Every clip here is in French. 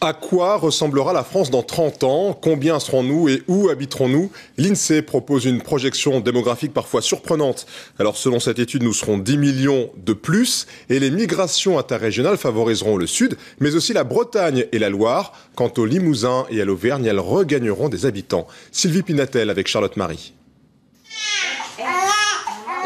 À quoi ressemblera la France dans 30 ans? Combien serons-nous et où habiterons-nous? L'INSEE propose une projection démographique parfois surprenante. Alors selon cette étude, nous serons 10 millions de plus et les migrations interrégionales favoriseront le Sud, mais aussi la Bretagne et la Loire. Quant au Limousin et à l'Auvergne, elles regagneront des habitants. Sylvie Pinatel avec Charlotte Marie.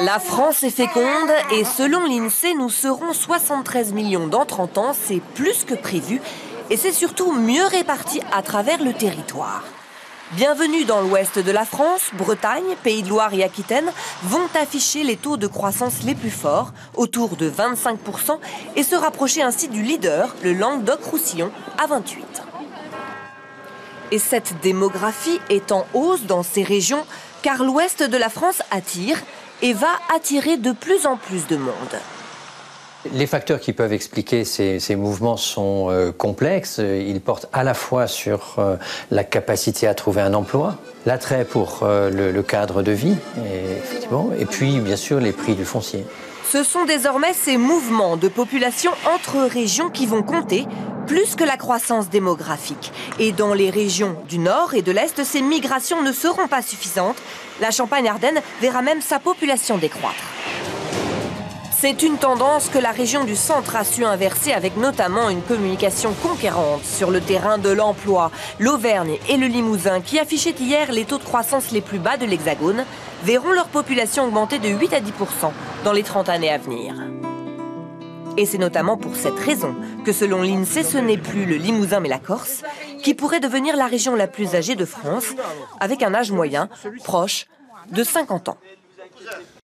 La France est féconde et selon l'INSEE, nous serons 73 millions dans 30 ans, c'est plus que prévu. Et c'est surtout mieux réparti à travers le territoire. Bienvenue dans l'ouest de la France, Bretagne, Pays de Loire et Aquitaine vont afficher les taux de croissance les plus forts, autour de 25%, et se rapprocher ainsi du leader, le Languedoc-Roussillon, à 28%. Et cette démographie est en hausse dans ces régions, car l'ouest de la France attire et va attirer de plus en plus de monde. Les facteurs qui peuvent expliquer ces mouvements sont complexes. Ils portent à la fois sur la capacité à trouver un emploi, l'attrait pour le cadre de vie, et puis bien sûr les prix du foncier. Ce sont désormais ces mouvements de population entre régions qui vont compter plus que la croissance démographique. Et dans les régions du Nord et de l'Est, ces migrations ne seront pas suffisantes. La Champagne-Ardenne verra même sa population décroître. C'est une tendance que la région du Centre a su inverser avec notamment une communication conquérante sur le terrain de l'emploi. L'Auvergne et le Limousin, qui affichaient hier les taux de croissance les plus bas de l'Hexagone, verront leur population augmenter de 8 à 10% dans les 30 années à venir. Et c'est notamment pour cette raison que selon l'INSEE, ce n'est plus le Limousin mais la Corse qui pourrait devenir la région la plus âgée de France, avec un âge moyen proche de 50 ans.